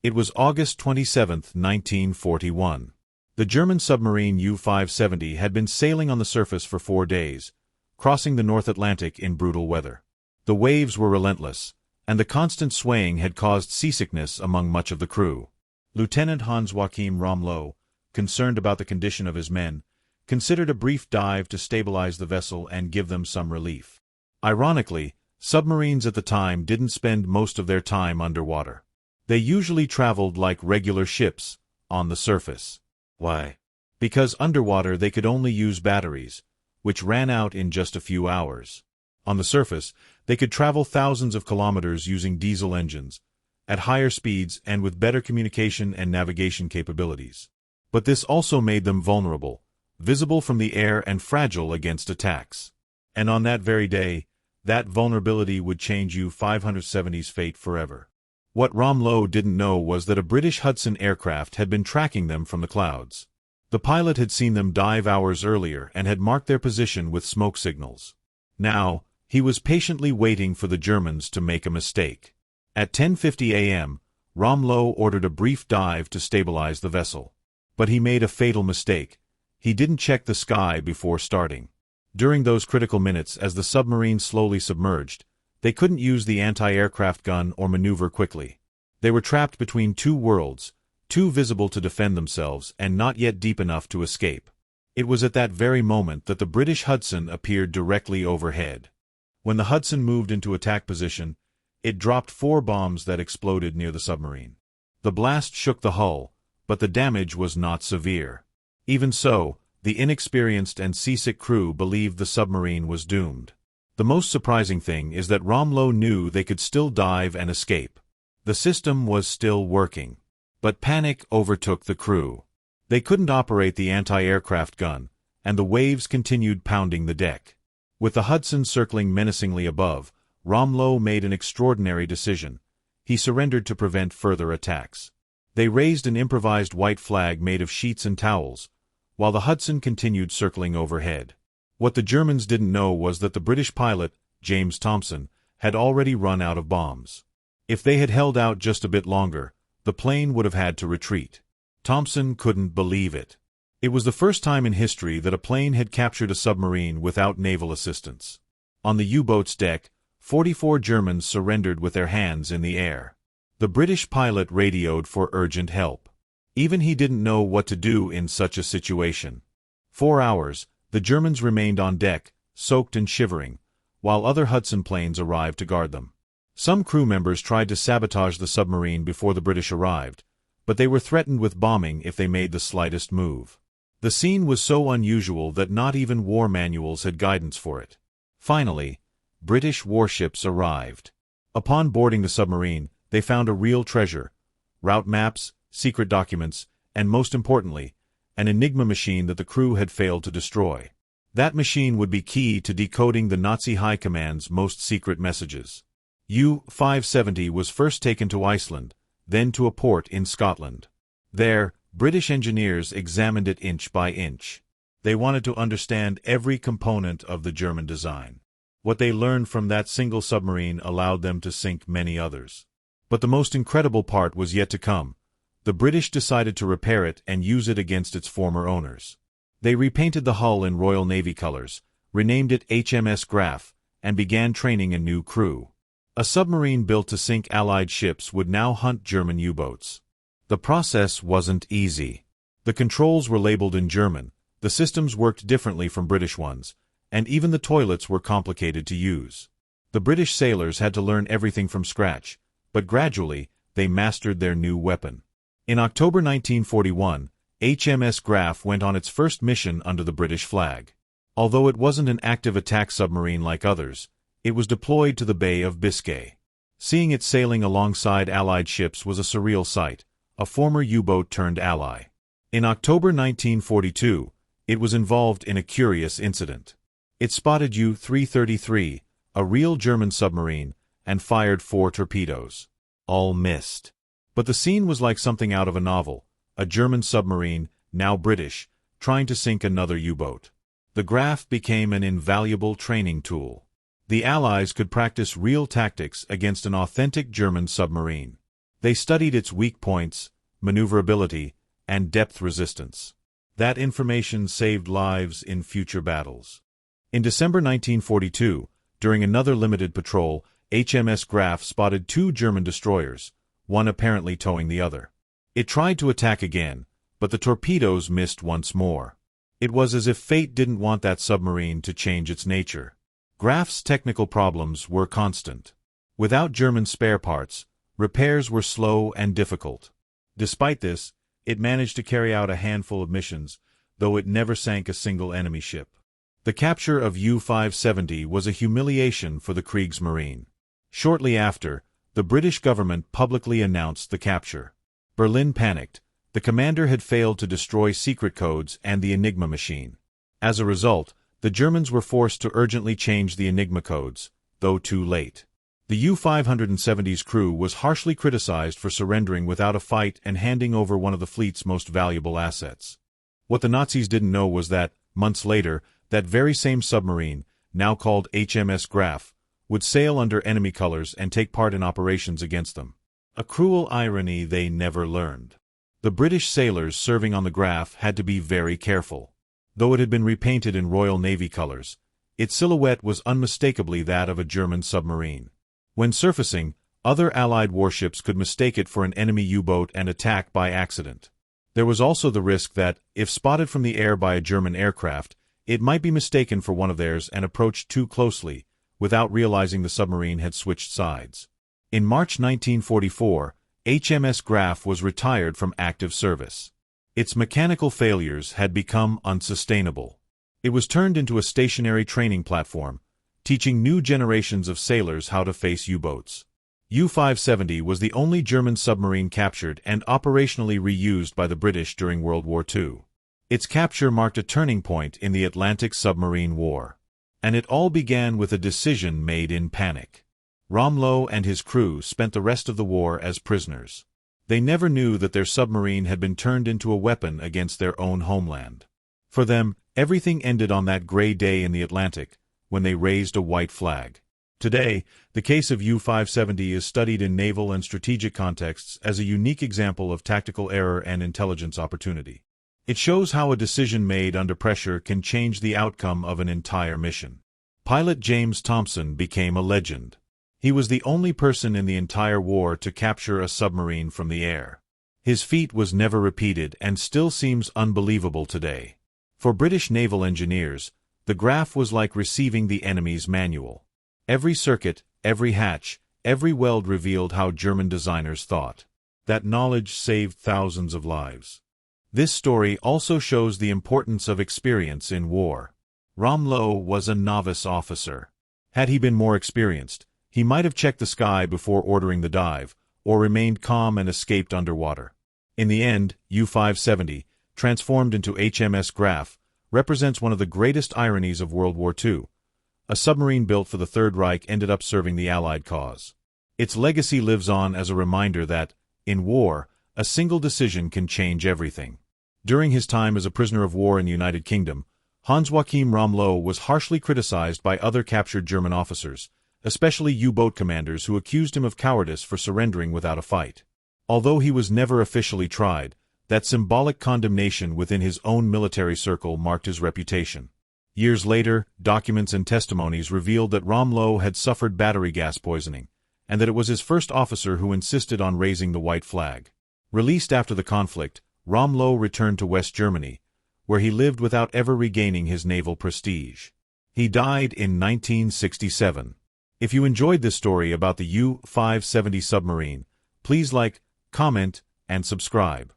It was August 27, 1941. The German submarine U-570 had been sailing on the surface for 4 days, crossing the North Atlantic in brutal weather. The waves were relentless, and the constant swaying had caused seasickness among much of the crew. Lieutenant Hans-Joachim Rahmlow, concerned about the condition of his men, considered a brief dive to stabilize the vessel and give them some relief. Ironically, submarines at the time didn't spend most of their time underwater. They usually traveled like regular ships, on the surface. Why? Because underwater they could only use batteries, which ran out in just a few hours. On the surface, they could travel thousands of kilometers using diesel engines, at higher speeds and with better communication and navigation capabilities. But this also made them vulnerable, visible from the air and fragile against attacks. And on that very day, that vulnerability would change U-570's fate forever. What Rahmlow didn't know was that a British Hudson aircraft had been tracking them from the clouds. The pilot had seen them dive hours earlier and had marked their position with smoke signals. Now, he was patiently waiting for the Germans to make a mistake. At 10:50 a.m., Rahmlow ordered a brief dive to stabilize the vessel. But he made a fatal mistake. He didn't check the sky before starting. During those critical minutes as the submarine slowly submerged, they couldn't use the anti-aircraft gun or maneuver quickly. They were trapped between two worlds, too visible to defend themselves and not yet deep enough to escape. It was at that very moment that the British Hudson appeared directly overhead. When the Hudson moved into attack position, it dropped 4 bombs that exploded near the submarine. The blast shook the hull, but the damage was not severe. Even so, the inexperienced and seasick crew believed the submarine was doomed. The most surprising thing is that Rahmlow knew they could still dive and escape. The system was still working. But panic overtook the crew. They couldn't operate the anti-aircraft gun, and the waves continued pounding the deck. With the Hudson circling menacingly above, Rahmlow made an extraordinary decision. He surrendered to prevent further attacks. They raised an improvised white flag made of sheets and towels, while the Hudson continued circling overhead. What the Germans didn't know was that the British pilot, James Thompson, had already run out of bombs. If they had held out just a bit longer, the plane would have had to retreat. Thompson couldn't believe it. It was the first time in history that a plane had captured a submarine without naval assistance. On the U-boat's deck, 44 Germans surrendered with their hands in the air. The British pilot radioed for urgent help. Even he didn't know what to do in such a situation. 4 hours, the Germans remained on deck, soaked and shivering, while other Hudson planes arrived to guard them. Some crew members tried to sabotage the submarine before the British arrived, but they were threatened with bombing if they made the slightest move. The scene was so unusual that not even war manuals had guidance for it. Finally, British warships arrived. Upon boarding the submarine, they found a real treasure: route maps, secret documents, and most importantly, an Enigma machine that the crew had failed to destroy. That machine would be key to decoding the Nazi High Command's most secret messages. U-570 was first taken to Iceland, then to a port in Scotland. There, British engineers examined it inch by inch. They wanted to understand every component of the German design. What they learned from that single submarine allowed them to sink many others. But the most incredible part was yet to come. The British decided to repair it and use it against its former owners. They repainted the hull in Royal Navy colors, renamed it HMS Graph, and began training a new crew. A submarine built to sink Allied ships would now hunt German U-boats. The process wasn't easy. The controls were labeled in German, the systems worked differently from British ones, and even the toilets were complicated to use. The British sailors had to learn everything from scratch, but gradually, they mastered their new weapon. In October 1941, HMS Graph went on its first mission under the British flag. Although it wasn't an active attack submarine like others, it was deployed to the Bay of Biscay. Seeing it sailing alongside Allied ships was a surreal sight, a former U-boat turned ally. In October 1942, it was involved in a curious incident. It spotted U-333, a real German submarine, and fired 4 torpedoes. All missed. But the scene was like something out of a novel, a German submarine, now British, trying to sink another U-boat. The Graph became an invaluable training tool. The Allies could practice real tactics against an authentic German submarine. They studied its weak points, maneuverability, and depth resistance. That information saved lives in future battles. In December 1942, during another limited patrol, HMS Graph spotted two German destroyers, one apparently towing the other. It tried to attack again, but the torpedoes missed once more. It was as if fate didn't want that submarine to change its nature. Graph's technical problems were constant. Without German spare parts, repairs were slow and difficult. Despite this, it managed to carry out a handful of missions, though it never sank a single enemy ship. The capture of U-570 was a humiliation for the Kriegsmarine. Shortly after, the British government publicly announced the capture. Berlin panicked. The commander had failed to destroy secret codes and the Enigma machine. As a result, the Germans were forced to urgently change the Enigma codes, though too late. The U-570's crew was harshly criticized for surrendering without a fight and handing over one of the fleet's most valuable assets. What the Nazis didn't know was that, months later, that very same submarine, now called HMS Graph, would sail under enemy colors and take part in operations against them. A cruel irony they never learned. The British sailors serving on the Graph had to be very careful. Though it had been repainted in Royal Navy colors, its silhouette was unmistakably that of a German submarine. When surfacing, other Allied warships could mistake it for an enemy U-boat and attack by accident. There was also the risk that, if spotted from the air by a German aircraft, it might be mistaken for one of theirs and approached too closely, without realizing the submarine had switched sides. In March 1944, HMS Graph was retired from active service. Its mechanical failures had become unsustainable. It was turned into a stationary training platform, teaching new generations of sailors how to face U-boats. U-570 was the only German submarine captured and operationally reused by the British during World War II. Its capture marked a turning point in the Atlantic Submarine War. And it all began with a decision made in panic. Rahmlow and his crew spent the rest of the war as prisoners. They never knew that their submarine had been turned into a weapon against their own homeland. For them, everything ended on that gray day in the Atlantic, when they raised a white flag. Today, the case of U-570 is studied in naval and strategic contexts as a unique example of tactical error and intelligence opportunity. It shows how a decision made under pressure can change the outcome of an entire mission. Pilot James Thompson became a legend. He was the only person in the entire war to capture a submarine from the air. His feat was never repeated and still seems unbelievable today. For British naval engineers, the Graph was like receiving the enemy's manual. Every circuit, every hatch, every weld revealed how German designers thought. That knowledge saved thousands of lives. This story also shows the importance of experience in war. Rahmlow was a novice officer. Had he been more experienced, he might have checked the sky before ordering the dive, or remained calm and escaped underwater. In the end, U-570, transformed into HMS Graph, represents one of the greatest ironies of World War II. A submarine built for the Third Reich ended up serving the Allied cause. Its legacy lives on as a reminder that, in war, a single decision can change everything. During his time as a prisoner of war in the United Kingdom, Hans-Joachim Rahmlow was harshly criticized by other captured German officers, especially U-boat commanders who accused him of cowardice for surrendering without a fight. Although he was never officially tried, that symbolic condemnation within his own military circle marked his reputation. Years later, documents and testimonies revealed that Rahmlow had suffered battery gas poisoning, and that it was his first officer who insisted on raising the white flag. Released after the conflict, Rahmlow returned to West Germany, where he lived without ever regaining his naval prestige. He died in 1967. If you enjoyed this story about the U-570 submarine, please like, comment, and subscribe.